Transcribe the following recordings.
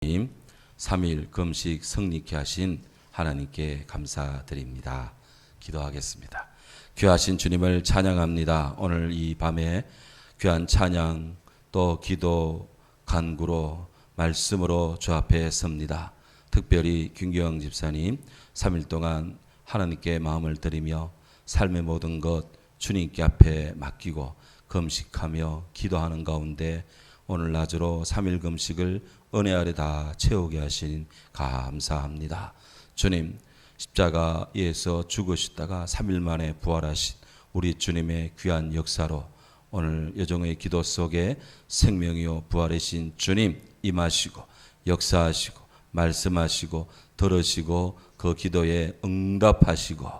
3일 금식 성립케 하신 하나님께 감사드립니다. 기도하겠습니다. 귀하신 주님을 찬양합니다. 오늘 이 밤에 귀한 찬양 또 기도 간구로 말씀으로 주 앞에 섭니다. 특별히 김기영 집사님 3일 동안 하나님께 마음을 드리며 삶의 모든 것 주님께 앞에 맡기고 금식하며 기도하는 가운데 오늘 낮으로 3일 금식을 은혜 아래 다 채우게 하신 감사합니다. 주님, 십자가에서 죽으시다가 3일 만에 부활하신 우리 주님의 귀한 역사로 오늘 여종의 기도 속에 생명이요 부활이신 주님 임하시고 역사하시고 말씀하시고 들으시고 그 기도에 응답하시고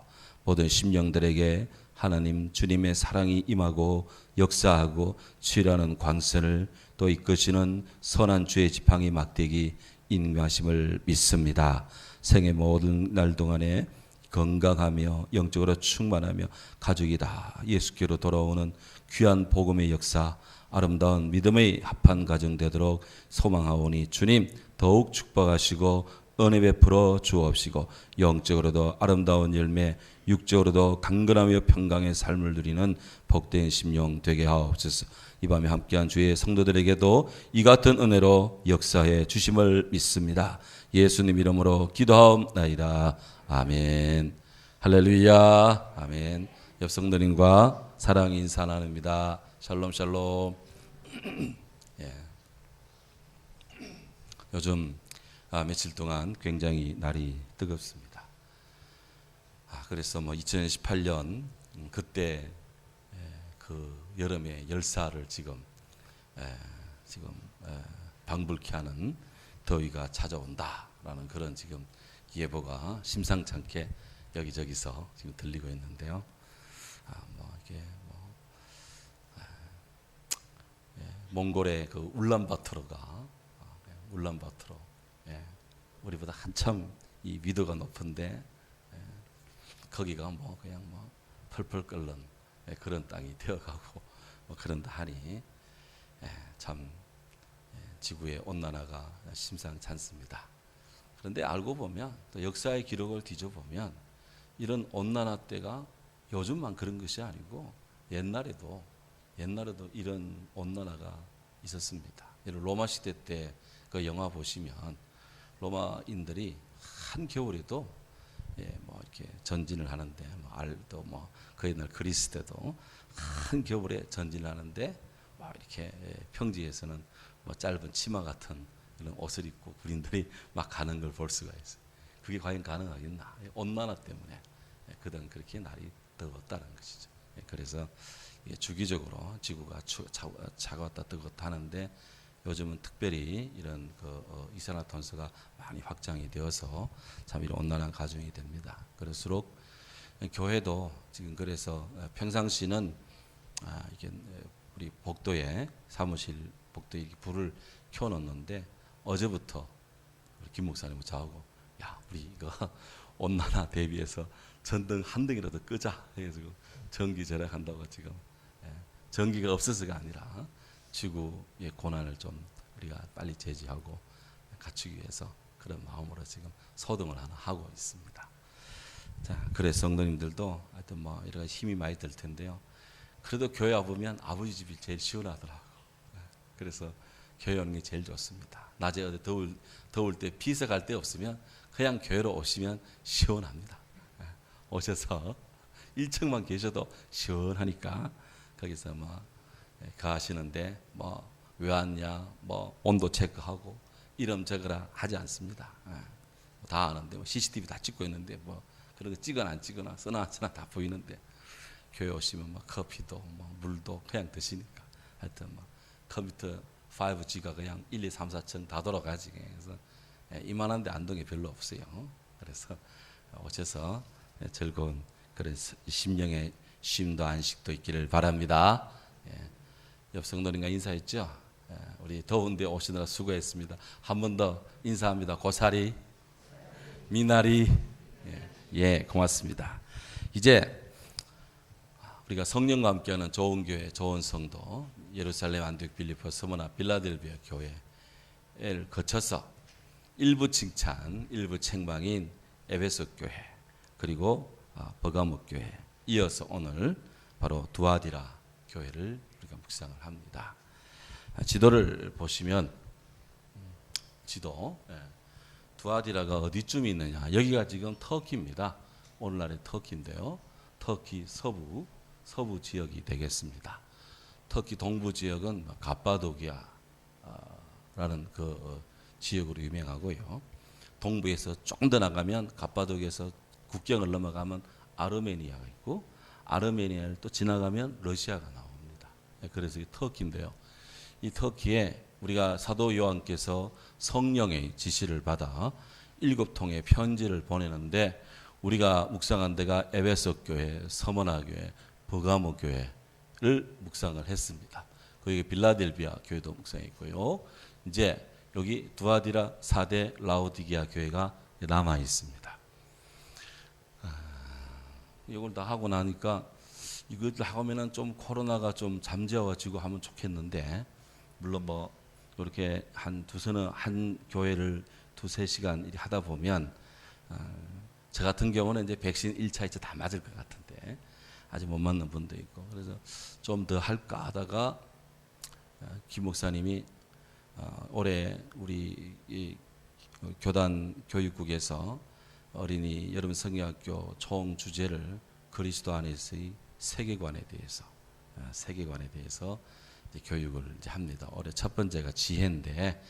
모든 심령들에게 하나님 주님의 사랑이 임하고 역사하고 치유하는 광선을 또 이끄시는 선한 주의 지팡이 막대기 임하심을 믿습니다. 생애 모든 날 동안에 건강하며 영적으로 충만하며 가족이 다 예수께로 돌아오는 귀한 복음의 역사, 아름다운 믿음의 합한 가정 되도록 소망하오니 주님 더욱 축복하시고 은혜 베풀어 주옵시고 영적으로도 아름다운 열매, 육적으로도 강건하며 평강의 삶을 누리는 복된 심령 되게 하옵소서. 이 밤에 함께한 주의 성도들에게도 이 같은 은혜로 역사해 주심을 믿습니다. 예수님 이름으로 기도하옵나이다. 아멘. 할렐루야. 아멘. 옆 성도님과 사랑 인사 나눕니다. 샬롬 샬롬. 예. 요즘 며칠 동안 굉장히 날이 뜨겁습니다. 그래서 2018년 그때 그 여름의 열사를 지금 방불케 하는 더위가 찾아온다라는 그런 지금 예보가 심상찮게 여기저기서 지금 들리고 있는데요. 몽골의 그 울란바토르가 울란바토르 우리보다 한참 이 위도가 높은데 거기가 그냥 펄펄 끓는 그런 땅이 되어가고 그런다 하니 참 지구의 온난화가 심상찮습니다. 그런데 알고 보면 또 역사의 기록을 뒤져보면 이런 온난화 때가 요즘만 그런 것이 아니고 옛날에도 이런 온난화가 있었습니다. 로마 시대 때 그 영화 보시면 로마인들이 한 겨울에도 이렇게 전진을 하는데 알도 그 옛날 그리스 때도 한 겨울에 전진을 하는데 이렇게 평지에서는 짧은 치마 같은 이런 옷을 입고 군인들이 막 가는 걸 볼 수가 있어요. 그게 과연 가능하겠나? 온난화 때문에 그동안 그렇게 날이 더웠다는 것이죠. 그래서 주기적으로 지구가 차가웠다 뜨겁다 하는데 요즘은 특별히 이런 이산화탄소가 많이 확장이 되어서 참 이런 온난한 가중이 됩니다. 그럴수록 교회도 지금 그래서 평상시는 이게 우리 복도에 사무실 복도에 불을 켜놓는데 어제부터 김 목사님 저하고 우리 이거 온난화 대비해서 전등 한 등이라도 끄자 해가지고 전기 절약한다고 지금 전기가 없어서가 아니라 지구의 고난을 좀 우리가 빨리 제지하고 갖추기 위해서 그런 마음으로 지금 소동을 하나 하고 있습니다. 자, 그래서 성도님들도 하여튼 이런 힘이 많이 들 텐데요. 그래도 교회 와보면 아버지 집이 제일 시원하더라고. 그래서 교회 오는 게 제일 좋습니다. 낮에 어디 더울 때 비서갈 데 없으면 그냥 교회로 오시면 시원합니다. 오셔서 1층만 계셔도 시원하니까 거기서 가시는데 왜 왔냐 온도 체크하고 이름저거라 하지 않습니다. 다 아는데 CCTV 다 찍고 있는데 그런 거 찍거나 안 찍거나 쓰나 다 보이는데 교회 오시면 커피도 물도 그냥 드시니까 하여튼 컴퓨터 5G가 그냥 1, 2, 3, 4층 다 돌아가지. 그래서 이만한데 안동에 별로 없어요. 그래서 오셔서 즐거운 그런 심령의 쉼도 안식도 있기를 바랍니다. 옆 성도님과 인사했죠? 우리 더운데 오시느라 수고했습니다. 한 번 더 인사합니다. 고사리, 미나리, 고맙습니다. 이제 우리가 성령과 함께하는 좋은 교회, 좋은 성도, 예루살렘, 안디옥, 빌립보, 스무나, 빌라델비아 교회를 거쳐서 일부 칭찬, 일부 책망인 에베소 교회, 그리고 버가모 교회, 이어서 오늘 바로 두아디라 교회를 우리가 묵상을 합니다. 지도를 보시면 지도, 두아디라가 어디쯤 있느냐? 여기가 지금 터키입니다. 오늘날의 터키인데요. 터키 서부 지역이 되겠습니다. 터키 동부 지역은 갑바도기아라는 그 지역으로 유명하고요. 동부에서 조금 더 나가면 갑바도기에서 국경을 넘어가면 아르메니아가 있고, 아르메니아를 또 지나가면 러시아가 나옵니다. 그래서 이 터키인데요. 이 터키에 우리가 사도 요한께서 성령의 지시를 받아 7통의 편지를 보내는데, 우리가 묵상한 데가 에베소 교회, 서머나 교회, 버가모 교회를 묵상을 했습니다. 거기 빌라델비아 교회도 묵상했고요. 이제 여기 두아디라 사대 라오디게아 교회가 남아 있습니다. 이걸 다 하고 나니까 이걸 하면은 좀 코로나가 좀 잠재워지고 하면 좋겠는데, 물론 뭐 이렇게 한 교회를 2-3시간 이렇게 하다 보면 저 같은 경우는 이제 백신 1차, 2차 다 맞을 것 같은데 아직 못 맞는 분도 있고, 그래서 좀 더 할까 하다가 김 목사님이 올해 우리 이 교단 교육국에서 어린이 여름 성경학교 총 주제를 그리스도 안에서의 세계관에 대해서 이제 교육을 이제 합니다. 올해 첫 번째가 지혜인데,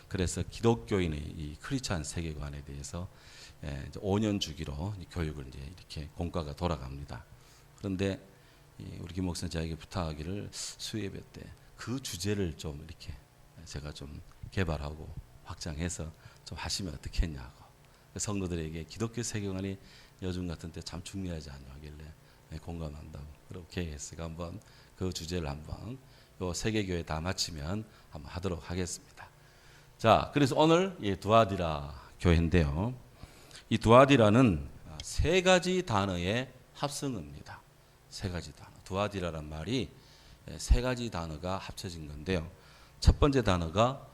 그래서 기독교인의 이 크리스찬 세계관에 대해서 이제 5년 주기로 교육을 이제 이렇게 공과가 돌아갑니다. 그런데 우리 김 목사님 저에게 부탁하기를 수예배 때 그 주제를 좀 이렇게 제가 좀 개발하고 확장해서 좀 하시면 어떻겠냐고, 성도들에게 기독교 세계관이 요즘 같은 때 참 중요하지 않냐 하길래 공감한다고 그렇게 했으니까 한번 그 주제를 한번 요 세계교회 다 마치면 한번 하도록 하겠습니다. 자, 그래서 오늘 두아디라 교회인데요. 이 두아디라는 3가지 단어의 합성어입니다. 3가지 단어. 두아디라란 말이 3가지 단어가 합쳐진 건데요. 첫 번째 단어가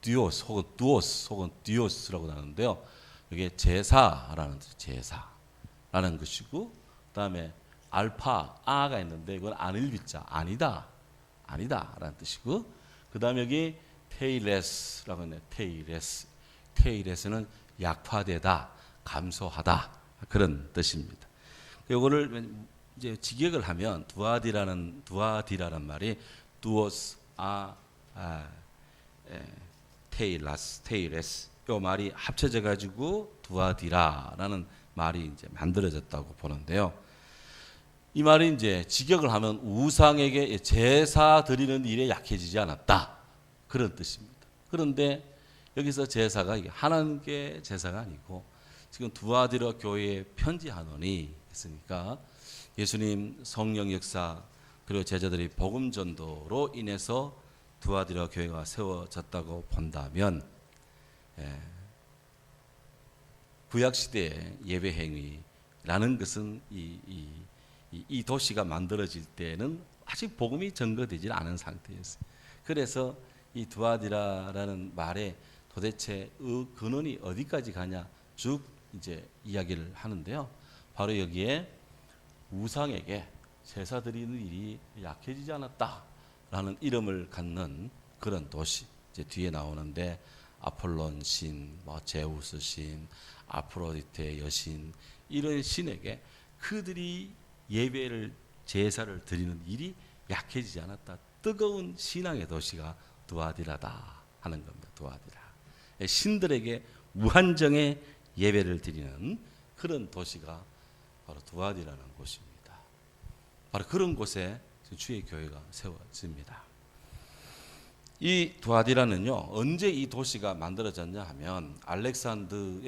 디오스 혹은 두오스 혹은 디오스라고 나오는데요. 이게 제사라는 뜻, 제사라는 것이고, 그다음에 알파 아가 있는데 이건 아닐비자 아니다라는 뜻이고, 그다음에 여기 테이레스라고 있네. 테이레스는 약화되다, 감소하다 그런 뜻입니다. 이거를 이제 직역을 하면 두아디라는 말이 두오스 테이레스 이 말이 합쳐져 가지고 두아디라라는 말이 이제 만들어졌다고 보는데요. 이 말이 이제 직역을 하면 우상에게 제사 드리는 일에 약해지지 않았다, 그런 뜻입니다. 그런데 여기서 제사가 하나님께 제사가 아니고 지금 두아디라 교회에 편지하노니 했으니까 예수님 성령 역사 그리고 제자들이 복음 전도로 인해서 두아디라 교회가 세워졌다고 본다면, 구약 시대의 예배 행위라는 것은 이 도시가 만들어질 때는 아직 복음이 전거되지 않은 상태였어요. 그래서 이 두아디라라는 말에 도대체 근원이 어디까지 가냐 쭉 이제 이야기를 하는데요. 바로 여기에 우상에게 제사 드리는 일이 약해지지 않았다라는 이름을 갖는 그런 도시 이제 뒤에 나오는데, 아폴론 신, 제우스 신, 아프로디테 여신, 이런 신에게 그들이 예배를 제사를 드리는 일이 약해지지 않았다. 뜨거운 신앙의 도시가 두아디라다 하는 겁니다. 두아디라. 신들에게 무한정의 예배를 드리는 그런 도시가 바로 두아디라는 곳입니다. 바로 그런 곳에 주의 교회가 세워집니다. 이 두아디라는요, 언제 이 도시가 만들어졌냐 하면 알렉산더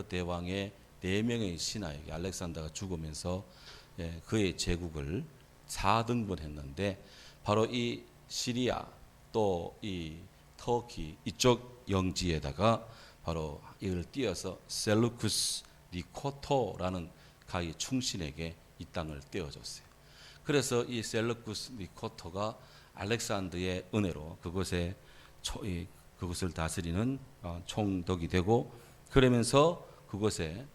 대왕의 4명의 신하에게 알렉산더가 죽으면서 그의 제국을 4등분했는데, 바로 이 시리아 또 이 터키 이쪽 영지에다가 바로 이걸 띄어서 셀루쿠스 니코토라는 가히 충신에게 이 땅을 떼어줬어요. 그래서 이 셀루쿠스 니코토가 알렉산더의 은혜로 그곳에 그곳을 다스리는 총독이 되고, 그러면서 그곳에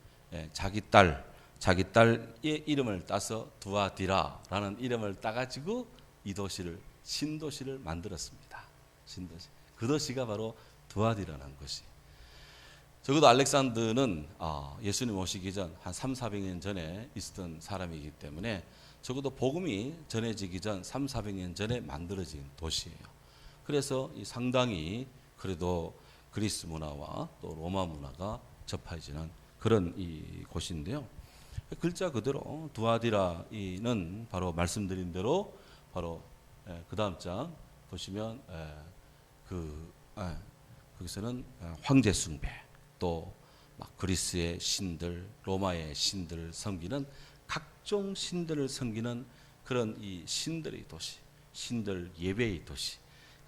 자기 딸의 이름을 따서 두아디라라는 이름을 따가지고 이 도시를 신도시를 만들었습니다. 신도시. 그 도시가 바로 두아디라는 것이. 적어도 알렉산더는 예수님 오시기 전 한 300~400년 전에 있었던 사람이기 때문에 적어도 복음이 전해지기 전 300~400년 전에 만들어진 도시예요. 그래서 상당히 그래도 그리스 문화와 또 로마 문화가 접해지는 그런 이 곳인데요. 글자 그대로 두아디라는 바로 말씀드린 대로 바로 그 다음 장 보시면 거기서는 황제 숭배, 또 막 그리스의 신들, 로마의 신들을 섬기는 각종 신들을 섬기는 그런 이 신들의 도시, 신들 예배의 도시,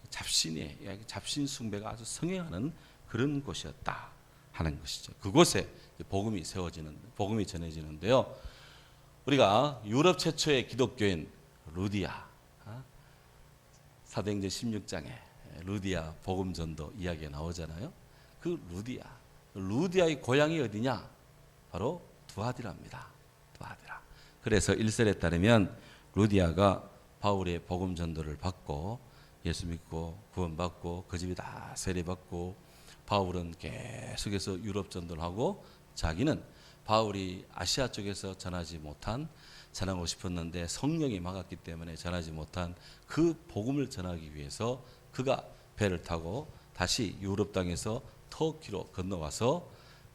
잡신 숭배가 아주 성행하는 그런 곳이었다 하는 것이죠. 그곳에 복음이 전해지는데요. 우리가 유럽 최초의 기독교인 루디아, 사도행전 16장에 루디아 복음 전도 이야기가 나오잖아요. 그 루디아의 고향이 어디냐? 바로 두아디라입니다. 두아디라. 그래서 일설에 따르면 루디아가 바울의 복음 전도를 받고 예수 믿고 구원받고 그 집이 다 세례받고, 바울은 계속해서 유럽 전도를 하고, 자기는 바울이 아시아 쪽에서 전하고 싶었는데 성령이 막았기 때문에 전하지 못한 그 복음을 전하기 위해서 그가 배를 타고 다시 유럽 땅에서 터키로 건너와서,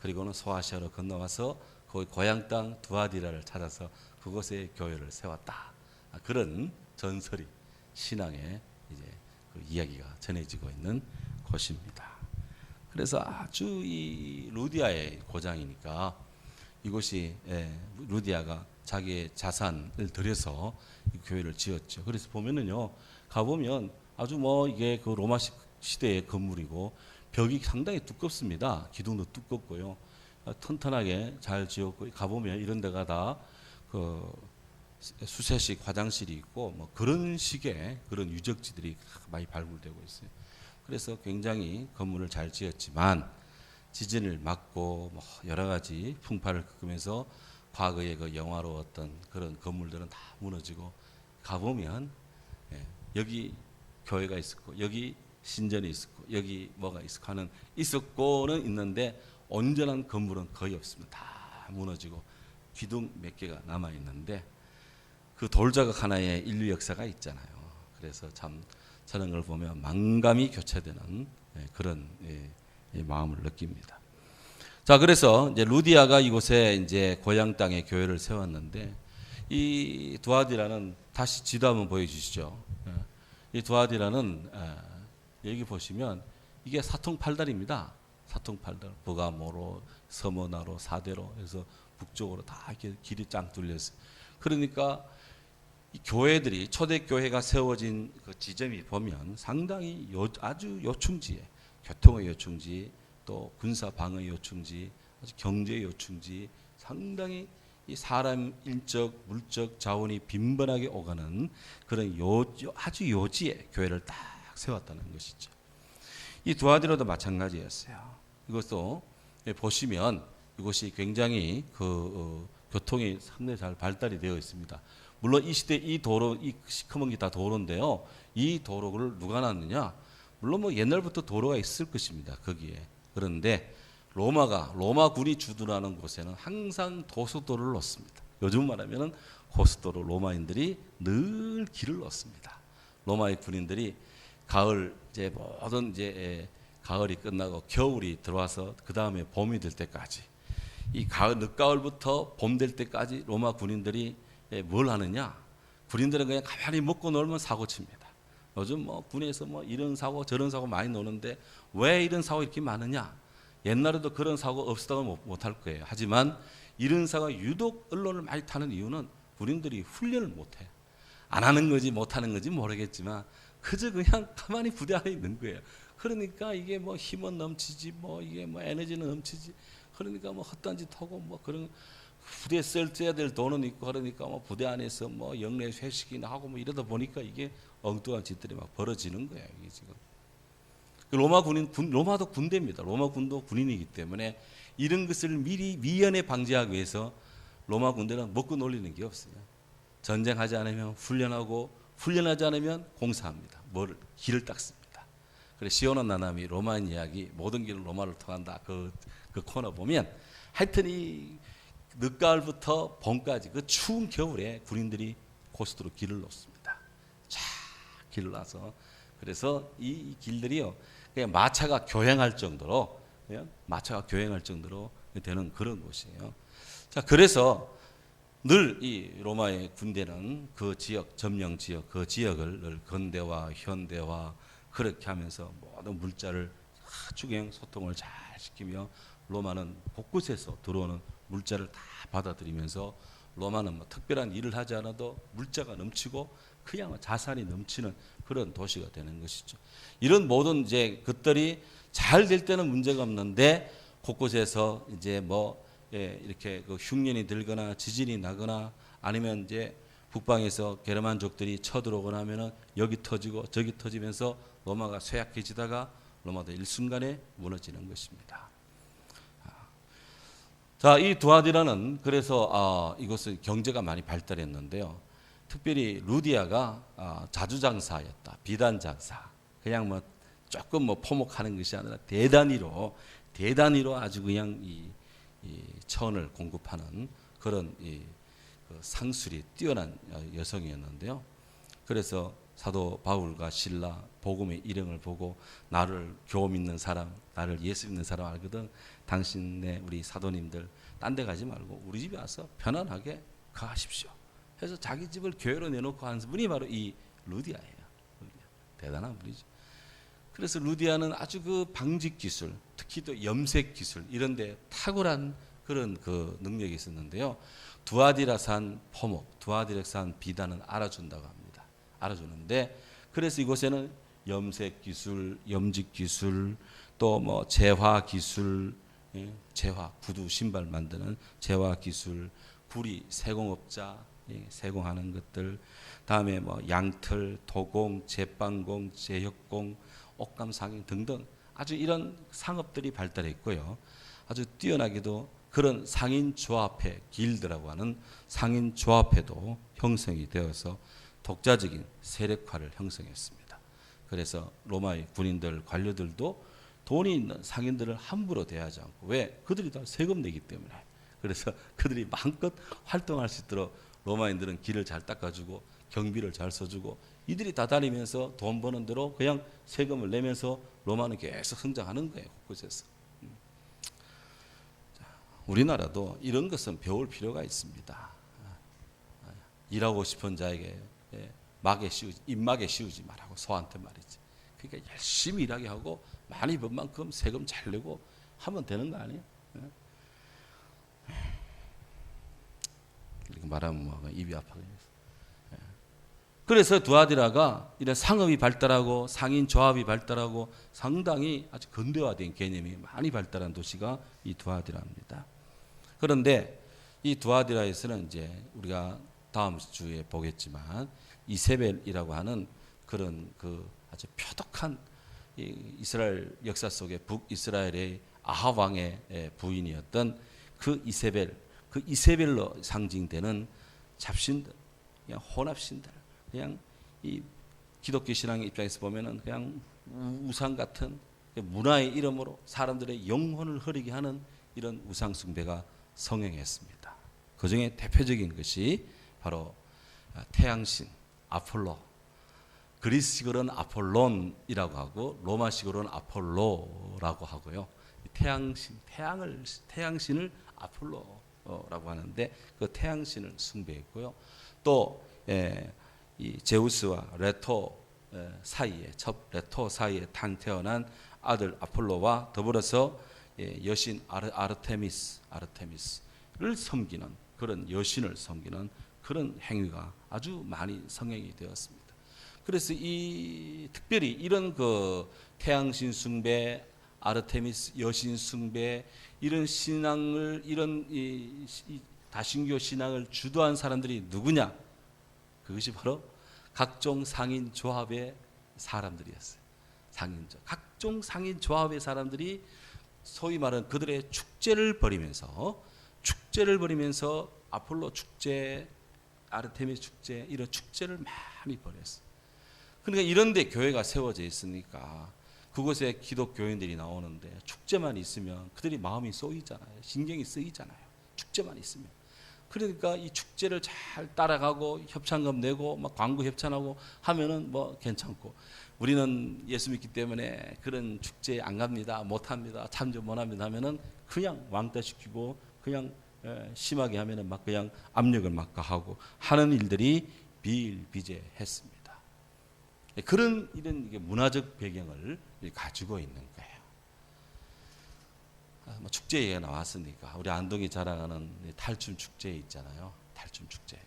그리고는 소아시아로 건너와서 거기 고향 땅 두아디라를 찾아서 그곳에 교회를 세웠다. 그런 전설이 신앙의 이제 그 이야기가 전해지고 있는 곳입니다. 그래서 아주 이 루디아의 고장이니까 이곳이 루디아가 자기의 자산을 들여서 이 교회를 지었죠. 그래서 보면은요, 가보면 아주 이게 그 로마 시대의 건물이고 벽이 상당히 두껍습니다. 기둥도 두껍고요, 튼튼하게 잘 지었고, 가보면 이런 데가 다 그 수세식 화장실이 있고 그런 식의 그런 유적지들이 많이 발굴되고 있어요. 그래서 굉장히 건물을 잘 지었지만 지진을 맞고 여러 가지 풍파를 겪으면서 과거의 그 영화로웠던 그런 건물들은 다 무너지고, 가보면 여기 교회가 있었고 여기 신전이 있었고 여기 뭐가 있었고는 있는데 온전한 건물은 거의 없습니다. 다 무너지고 기둥 몇 개가 남아 있는데 그 돌자각 하나에 인류 역사가 있잖아요. 그래서 참 저런 걸 보면 만감이 교체되는 그런 마음을 느낍니다. 자, 그래서 이제 루디아가 이곳에 이제 고향 땅에 교회를 세웠는데, 이 두아디라는 다시 지도 한번 보여주시죠. 이 두아디라는 여기 보시면 이게 사통팔달입니다. 사통팔달, 버가모로, 서머나로, 사대로 해서 북쪽으로 다 이렇게 길이 짱 뚫렸어요. 그러니까 이 교회들이, 초대교회가 세워진 그 지점이 보면 상당히 아주 요충지에, 교통의 요충지, 또 군사 방어의 요충지, 아주 경제의 요충지, 상당히 이 사람 인적, 물적 자원이 빈번하게 오가는 그런 아주 요지에 교회를 딱 세웠다는 것이죠. 이 두아디라도 마찬가지였어요. 이것도 보시면 이것이 굉장히 교통이 상당히 잘 발달이 되어 있습니다. 물론 이 시대 이 도로, 이 시커먼 게 다 도로인데요. 이 도로를 누가 놨느냐? 물론 옛날부터 도로가 있을 것입니다. 거기에. 그런데 로마군이 주둔하는 곳에는 항상 고속도로를 놓습니다. 요즘 말하면은 고속도로, 로마인들이 늘 길을 놓습니다. 로마의 군인들이 가을 이제 모든 이제 가을이 끝나고 겨울이 들어와서 그 다음에 봄이 될 때까지, 이 가을 늦가을부터 봄 될 때까지 로마 군인들이 뭘 하느냐? 군인들은 그냥 가만히 먹고 놀면 사고 칩니다. 요즘 군에서 이런 사고 저런 사고 많이 노는데 왜 이런 사고 이렇게 많으냐? 옛날에도 그런 사고 없었다고 못할 거예요. 하지만 이런 사고가 유독 언론을 많이 타는 이유는 군인들이 훈련을 못해요. 안 하는 건지 못하는 건지 모르겠지만 그저 그냥 가만히 부대 안에 있는 거예요. 그러니까 이게 힘은 넘치지, 이게 에너지는 넘치지. 그러니까 헛된 짓 하고 그런 부대에 써야 될 돈은 있고, 그러니까 부대 안에서 영내 회식이나 하고 이러다 보니까 이게 엉뚱한 짓들이 막 벌어지는 거예요. 이게 지금. 로마도 군대입니다. 로마 군도 군인이기 때문에 이런 것을 미리 미연에 방지하기 위해서 로마 군대는 먹고 놀리는 게 없어요. 전쟁하지 않으면 훈련하고 훈련하지 않으면 공사합니다. 길을 닦습니다. 그래 시온은 나남이 로마인 이야기 모든 길은 로마를 통한다. 그 코너 보면 하여튼 이 늦가을부터 봄까지 그 추운 겨울에 군인들이 고스트로 길을 놓습니다. 쫙 길을 놔서 그래서 이 길들이요 그냥 마차가 교행할 정도로 되는 그런 곳이에요. 자 그래서 늘 이 로마의 군대는 그 지역 점령 지역 그 지역을 늘 근대화 현대화 그렇게 하면서 모든 물자를 아주 그냥 소통을 잘 시키며 로마는 곳곳에서 들어오는 물자를 다 받아들이면서 로마는 뭐 특별한 일을 하지 않아도 물자가 넘치고 그냥 자산이 넘치는 그런 도시가 되는 것이죠. 이런 모든 이제 것들이 잘 될 때는 문제가 없는데 곳곳에서 이제 이렇게 그 흉년이 들거나 지진이 나거나 아니면 이제 북방에서 게르만족들이 쳐들어오거나 하면은 여기 터지고 저기 터지면서 로마가 쇠약해지다가 로마도 일순간에 무너지는 것입니다. 자, 이 두아디라는 그래서 이곳은 경제가 많이 발달했는데요. 특별히 루디아가 자주장사였다. 비단장사. 그냥 조금 포목하는 것이 아니라 대단위로 아주 그냥 이 천을 공급하는 그런 그 상술이 뛰어난 여성이었는데요. 그래서 사도 바울과 실라 복음의 일행을 보고 나를 교회 믿는 사람, 나를 예수 믿는 사람 알거든. 당신네 우리 사도님들 딴 데 가지 말고 우리 집에 와서 편안하게 가십시오. 해서 자기 집을 교회로 내놓고 한 분이 바로 이 루디아예요. 대단한 분이죠. 그래서 루디아는 아주 그 방직 기술, 특히 또 염색 기술 이런 데 탁월한 그런 그 능력이 있었는데요. 두아디라산 포목, 두아디라산 비단은 알아준다고 합니다. 알아주는데 그래서 이곳에는 염색 기술, 염직 기술, 또 재화 기술, 재화 구두 신발 만드는 재화 기술, 구리 세공업자 세공하는 것들, 다음에 양털, 도공, 제빵공, 제협공, 옷감 상인 등등 아주 이런 상업들이 발달했고요. 아주 뛰어나게도 그런 상인 조합회 길드라고 하는 상인 조합회도 형성이 되어서 독자적인 세력화를 형성했습니다. 그래서 로마의 군인들 관료들도 돈이 있는 상인들을 함부로 대하지 않고 왜? 그들이 다 세금 내기 때문에. 그래서 그들이 마음껏 활동할 수 있도록 로마인들은 길을 잘 닦아주고 경비를 잘 써주고 이들이 다 다니면서 돈 버는 대로 그냥 세금을 내면서 로마는 계속 성장하는 거예요. 곳곳에서. 우리나라도 이런 것은 배울 필요가 있습니다. 일하고 싶은 자에게 입막에 씌우지 말라고 소한테 말이지. 그러니까 열심히 일하게 하고 많이 번 만큼 세금 잘 내고 하면 되는 거 아니에요? 이렇게 말하면 입이 아파요. 그래서 두아디라가 이런 상업이 발달하고 상인 조합이 발달하고 상당히 아주 근대화된 개념이 많이 발달한 도시가 이 두아디라입니다. 그런데 이 두아디라에서는 이제 우리가 다음 주에 보겠지만 이세벨이라고 하는 그런 그 아주 표독한 이스라엘 역사 속에 북이스라엘의 아합 왕의 부인이었던 그 이세벨로 상징되는 잡신들, 그냥 혼합신들, 그냥 이 기독교 신앙의 입장에서 보면은 그냥 우상 같은 문화의 이름으로 사람들의 영혼을 흐리게 하는 이런 우상 숭배가 성행했습니다. 그 중에 대표적인 것이 바로 태양신 아폴로, 그리스식으로는 아폴론이라고 하고 로마식으로는 아폴로라고 하고요. 태양신을 아폴로라고 하는데 그 태양신을 숭배했고요. 또 이 제우스와 레토 사이에 태어난 아들 아폴로와 더불어서 여신 아르테미스를 섬기는 그런 여신을 섬기는 그런 행위가 아주 많이 성행이 되었습니다. 그래서 특별히 이런 그 태양신 숭배, 아르테미스 여신 숭배 이런 신앙을 이런 이 다신교 신앙을 주도한 사람들이 누구냐? 그것이 바로 각종 상인 조합의 사람들이었어요. 상인조, 각종 상인 조합의 사람들이 소위 말하는 그들의 축제를 벌이면서 아폴로 축제, 아르테미스 축제 이런 축제를 많이 벌였어요. 그러니까 이런데 교회가 세워져 있으니까 그곳에 기독교인들이 나오는데 축제만 있으면 그들이 마음이 쏘이잖아요. 신경이 쓰이잖아요. 축제만 있으면. 그러니까 이 축제를 잘 따라가고 협찬금 내고 막 광고 협찬하고 하면은 뭐 괜찮고, 우리는 예수 믿기 때문에 그런 축제에 안 갑니다, 못 합니다, 참조 못 합니다 하면은 그냥 왕따시키고 그냥 심하게 하면은 막 그냥 압력을 막 가하고 하는 일들이 비일비재했습니다. 그런 이런 문화적 배경을 가지고 있는 거예요. 축제 얘기가 나왔으니까 우리 안동이 자랑하는 탈춤 축제 있잖아요. 탈춤 축제.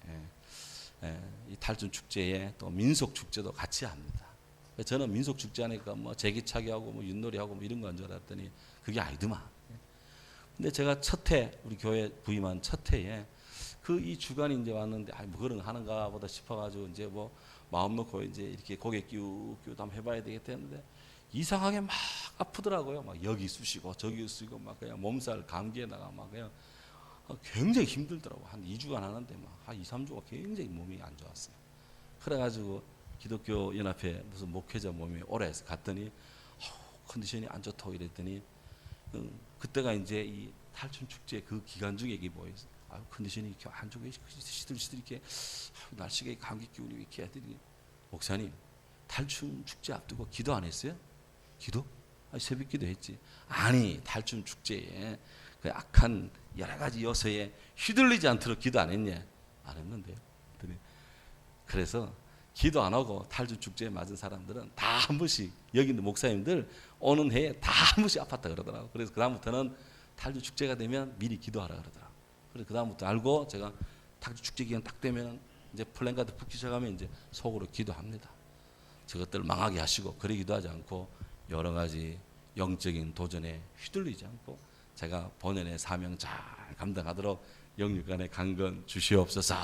이 탈춤 축제에 또 민속 축제도 같이 합니다. 저는 민속 축제 하니까 뭐 제기차기하고 뭐 윷놀이하고 뭐 이런 건 줄 알았더니 그게 아니더만. 근데 제가 첫 해 우리 교회 부임한 첫 해에 그 이 주간이 이제 왔는데 뭐 그런 거 하는가 보다 싶어가지고 이제 뭐 마음 놓고 이제 이렇게 고개 끼우끼우 한번 해봐야 되겠다 했는데 이상하게 막 아프더라고요. 막 여기 쑤시고 저기 쑤시고 막 그냥 몸살 감기에다가 막 그냥 굉장히 힘들더라고. 한 2주간 하는데 막 한 2, 3주가 굉장히 몸이 안 좋았어요. 그래가지고 기독교 연합회 무슨 목회자 몸이 오래 해서 갔더니 컨디션이 안 좋다고 이랬더니 그때가 이제 이 탈춤 축제 그 기간 중에 이게 뭐 컨디션이 이렇게 안 좋게 시들시들 이렇게 날씨가 감기 기운이 이렇게 하더니 목사님 탈춤 축제 앞두고 기도 안 했어요? 기도? 새벽 기도 했지. 아니 탈춤 축제에 그 악한 여러 가지 요소에 휘둘리지 않도록 기도 안 했냐? 안 했는데요. 그래서 기도 안 하고 탈춤 축제에 맞은 사람들은 다 한 번씩, 여기 있는 목사님들 오는 해에 다 한 번씩 아팠다 그러더라고. 그래서 그 다음부터는 탈춤 축제가 되면 미리 기도하라 그러더라고. 그래서 그 다음부터 알고 제가 탈춤 축제 기간 딱 되면 이제 플랜카드 붙기 시작하면 이제 속으로 기도합니다. 저것들 망하게 하시고 그래 기도하지 않고 여러 가지 영적인 도전에 휘둘리지 않고 제가 본연의 사명 잘 감당하도록 영육간의 강건 주시옵소서.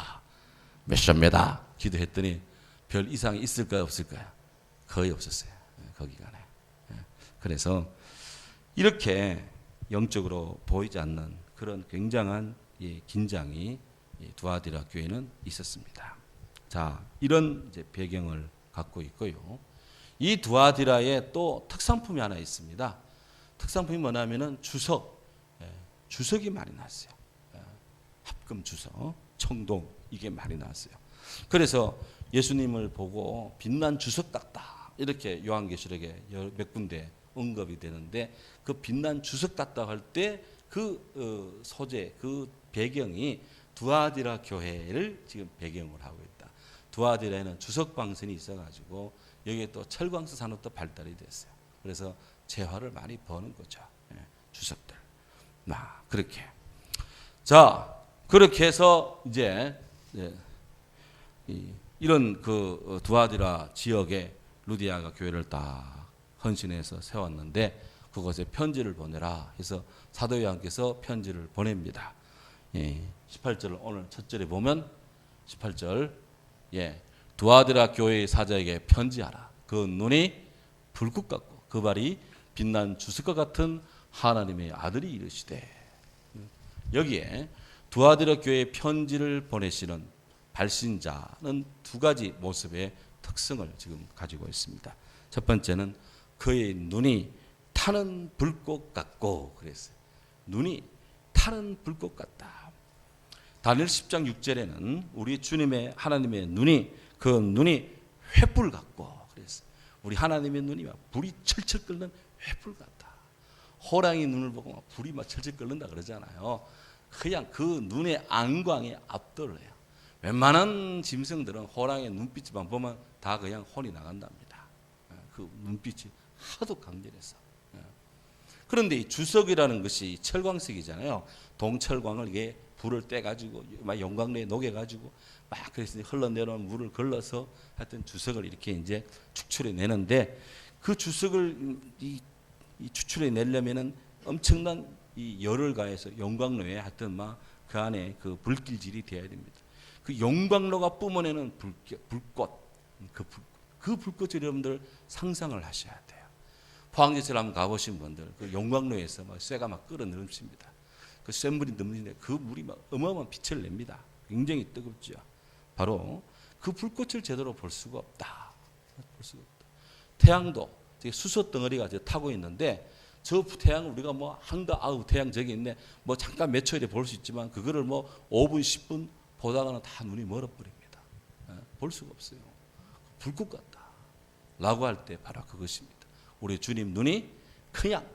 몇 시입니다 기도했더니 별 이상이 있을까요 없을까요? 거의 없었어요. 거기간에. 그래서 이렇게 영적으로 보이지 않는 그런 굉장한 긴장이 두아디라 교회는 있었습니다. 자, 이런 이제 배경을 갖고 있고요. 이 두아디라에 또 특산품이 하나 있습니다. 특산품이 뭐냐면은 주석이 많이 났어요. 합금 주석, 청동 이게 많이 났어요. 그래서 예수님을 보고 빛난 주석 땄다 이렇게 요한계시록에 몇 군데 언급이 되는데 그 빛난 주석 땄다 할 때 그 소재, 그 배경이 두아디라 교회를 지금 배경으로 하고 있다. 두아디라에는 주석 방선이 있어가지고 여기에 또 철광석 산업도 발달이 됐어요. 그래서 재화를 많이 버는 거죠. 주석들. 그렇게. 자, 그렇게 해서 이제 이런 그 두아디라 지역에 루디아가 교회를 딱 헌신해서 세웠는데 그곳에 편지를 보내라 해서 사도 요한께서 편지를 보냅니다. 18절을 오늘 첫 절에 보면 18절 두아디라 교회의 사자에게 편지하라. 그 눈이 불꽃 같고 그 발이 빛난 주석과 같은 하나님의 아들이 이르시되. 여기에 두아디라 교회에 편지를 보내시는 발신자는 두 가지 모습의 특성을 지금 가지고 있습니다. 첫 번째는 그의 눈이 타는 불꽃 같고 그랬어요. 눈이 타는 불꽃 같다. 다니엘 10장 6절에는 우리 주님의 하나님의 눈이 그 눈이 횃불 같고 그랬어요. 우리 하나님의 눈이 막 불이 철철 끓는 횃불 같다. 호랑이 눈을 보고 막 불이 막 철철 끓는다 그러잖아요. 그냥 그 눈의 안광에 압도를 해요. 웬만한 짐승들은 호랑이의 눈빛만 보면 다 그냥 혼이 나간답니다. 그 눈빛이 하도 강렬해서. 그런데 이 주석이라는 것이 철광석이잖아요. 동철광을 이게 불을 떼가지고 막 용광로에 녹여가지고 막 그래서 흘러내려온 물을 걸러서 하여튼 주석을 이렇게 이제 추출해 내는데 그 주석을 이 추출해 내려면은 엄청난 이 열을 가해서 용광로에 하여튼 막 그 안에 그 불길질이 돼야 됩니다. 그 용광로가 뿜어내는 불꽃, 그 불꽃을 여러분들 상상을 하셔야 돼요. 포항제철 한번 가보신 분들, 그 용광로에서 막 쇠가 막 끓어 넘칩니다. 그 쇠물이 넘치는데 그 물이 막 어마어마한 빛을 냅니다. 굉장히 뜨겁죠. 바로 그 불꽃을 제대로 볼 수가 없다. 볼 수가 없다. 태양도 수소 덩어리가 타고 있는데 저 태양 우리가 뭐 한가 아우 태양 저기 있네 뭐 잠깐 몇 초에 볼 수 있지만 그거를 뭐 5분 10분 보다가는 다 눈이 멀어버립니다. 볼 수가 없어요. 불꽃 같다 라고 할 때 바로 그것입니다. 우리 주님 눈이 그냥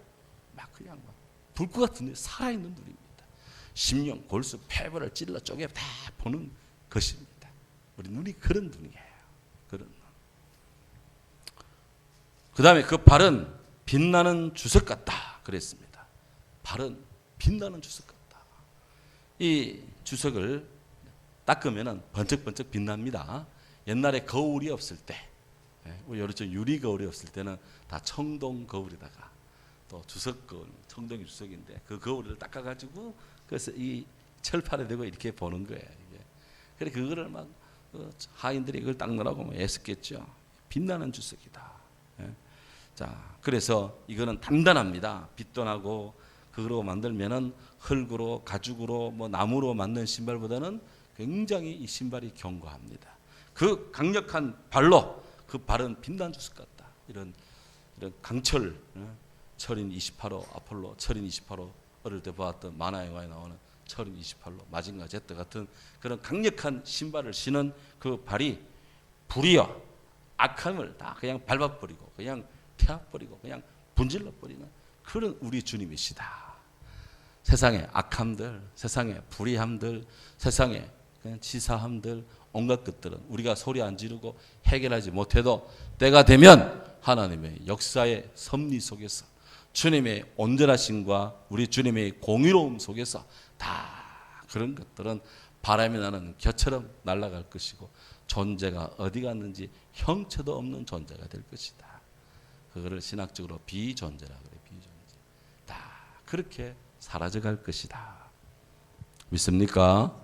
불꽃 같은 눈이 살아있는 눈입니다. 심령, 골수, 폐부를 찔러 쪼개 다 보는 것입니다. 우리 눈이 그런 눈이에요. 그런 눈. 그 다음에 그 발은 빛나는 주석 같다 그랬습니다. 발은 빛나는 주석 같다. 이 주석을 닦으면 번쩍번쩍 빛납니다. 옛날에 거울이 없을 때, 우리 유리 거울이 없을 때는 다 청동 거울에다가 또 주석 거울, 청동이 주석인데 그 거울을 닦아가지고 그래서 이 철판에 대고 이렇게 보는 거예요. 그래 그거를 막 하인들이 그걸 닦느라고 애썼겠죠. 빛나는 주석이다. 자, 그래서 이거는 단단합니다. 빛도 나고 그거로 만들면은 흙으로 가죽으로 뭐 나무로 만든 신발보다는 굉장히 이 신발이 견고합니다. 그 강력한 발로 그 발은 빛난 주석 같다. 이런 강철, 철인 28호 아폴로, 철인 28호 어릴 때 보았던 만화 영화에 나오는 철인 28호 마징가 제트 같은 그런 강력한 신발을 신은 그 발이 불이여 악함을 다 그냥 밟아버리고 그냥 태워버리고 그냥 분질러버리는 그런 우리 주님이시다. 세상의 악함들, 세상의 불의함들, 세상의 그냥 치사함들 온갖 것들은 우리가 소리 안 지르고 해결하지 못해도 때가 되면 하나님의 역사의 섭리 속에서 주님의 온전하심과 우리 주님의 공의로움 속에서 다 그런 것들은 바람이 나는 겨처럼 날아갈 것이고 존재가 어디 갔는지 형체도 없는 존재가 될 것이다. 그거를 신학적으로 비존재라 그래. 비존재. 다 그렇게 사라져갈 것이다. 믿습니까?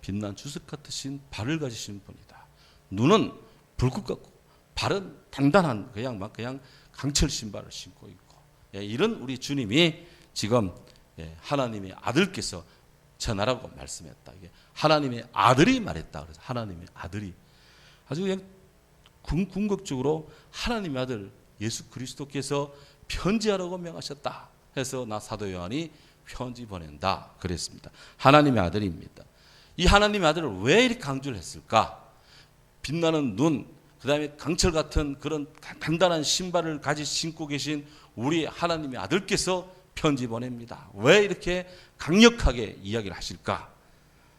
빛난 주석 같으신 발을 가지신 분이다. 눈은 불꽃 같고 발은 단단한 그냥 강철 신발을 신고 있고 이런 우리 주님이 지금 하나님의 아들께서 전하라고 말씀했다. 이게 하나님의 아들이 말했다. 그래서 하나님의 아들이 아주 그냥 궁극적으로 하나님의 아들 예수 그리스도께서 편지하라고 명하셨다 해서 나 사도 요한이 편지 보낸다 그랬습니다. 하나님의 아들입니다. 이 하나님의 아들을 왜 이렇게 강조를 했을까? 빛나는 눈, 그 다음에 강철 같은 그런 단단한 신발을 신고 계신 우리 하나님의 아들께서 편지 보냅니다. 왜 이렇게 강력하게 이야기를 하실까?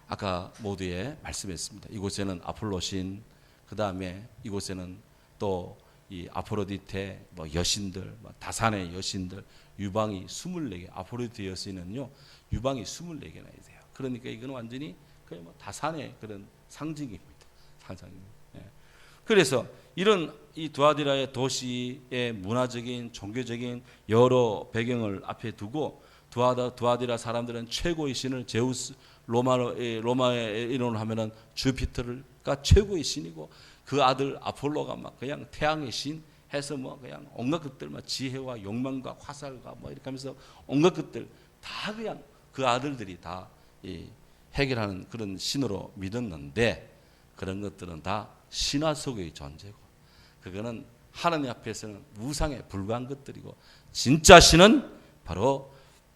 아까 모두에 말씀했습니다. 이곳에는 아폴로신, 그 다음에 이곳에는 또 이 아포로디테 여신들, 다산의 여신들, 유방이 24개, 아포로디테 여신은요, 유방이 24개나 돼요. 그러니까 이건 완전히 거의 다산의 그런 상징입니다. 상징입니다. 그래서 이런 이 두아디라의 도시의 문화적인, 종교적인 여러 배경을 앞에 두고 두아디라 사람들은 최고의 신을 제우스, 로마의 이론을 하면은 주피터가 최고의 신이고 그 아들 아폴로가 막 그냥 태양의 신 해서 그냥 온갖 것들 지혜와 욕망과 화살과 이렇게 하면서 온갖 것들 다 그냥 그 아들들이 다 해결하는 그런 신으로 믿었는데 그런 것들은 다 신화 속의 존재고 그거는 하나님 앞에서는 우상에 불과한 것들이고 진짜 신은 바로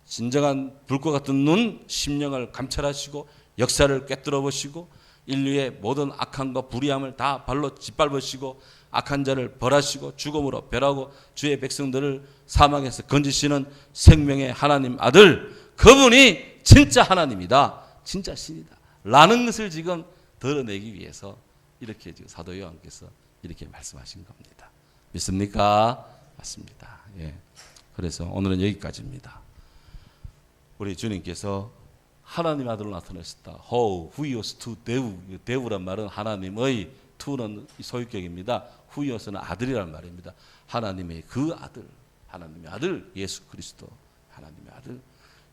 진정한 불꽃 같은 눈, 심령을 감찰하시고 역사를 꿰뚫어 보시고 인류의 모든 악함과 불의함을 다 발로 짓밟으시고 악한 자를 벌하시고 죽음으로 멸하고 주의 백성들을 사망에서 건지시는 생명의 하나님 아들 그분이 진짜 하나님이다. 진짜 신이다. 라는 것을 지금 드러내기 위해서 이렇게 지금 사도 요한께서 이렇게 말씀하신 겁니다. 믿습니까? 맞습니다. 그래서 오늘은 여기까지입니다. 우리 주님께서 하나님 아들로 나타나셨다. 후이오스 투 데우. 데우란 말은 하나님의, 투는 소유격입니다. 후이오스는 아들이란 말입니다. 하나님의 그 아들, 하나님의 아들 예수 그리스도, 하나님의 아들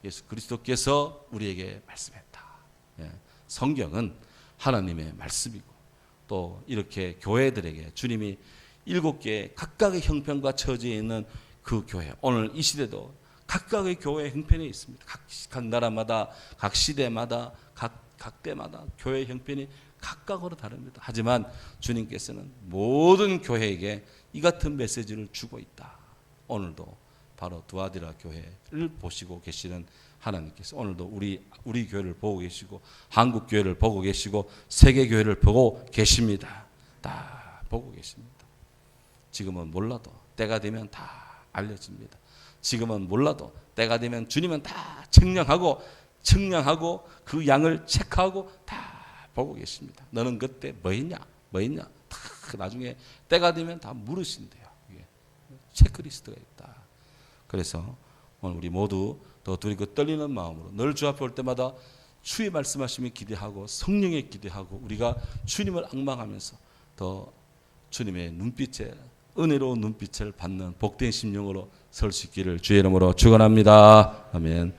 예수 그리스도께서 우리에게 말씀했다. 성경은 하나님의 말씀이고 또 이렇게 교회들에게 주님이 7개의 각각의 형편과 처지에 있는 그 교회, 오늘 이 시대도 각각의 교회 형편이 있습니다. 각 나라마다, 각 시대마다, 각 때마다 교회 형편이 각각으로 다릅니다. 하지만 주님께서는 모든 교회에게 이 같은 메시지를 주고 있다. 오늘도 바로 두아디라 교회를 보시고 계시는 하나님께서 오늘도 우리 교회를 보고 계시고 한국 교회를 보고 계시고 세계 교회를 보고 계십니다. 다 보고 계십니다. 지금은 몰라도 때가 되면 다 알려집니다. 지금은 몰라도 때가 되면 주님은 다 청량하고 그 양을 체크하고 다 보고 계십니다. 너는 그때 뭐 했냐? 다 나중에 때가 되면 다 물으신대요. 체크리스트가 있다. 그래서 오늘 우리 모두 더 두리고 떨리는 마음으로 늘 주 앞에 올 때마다 주의 말씀하심을 기대하고 성령의 기대하고 우리가 주님을 앙망하면서 더 주님의 눈빛에 은혜로운 눈빛을 받는 복된 심령으로 설 수 있기를 주의 이름으로 축원합니다. 아멘.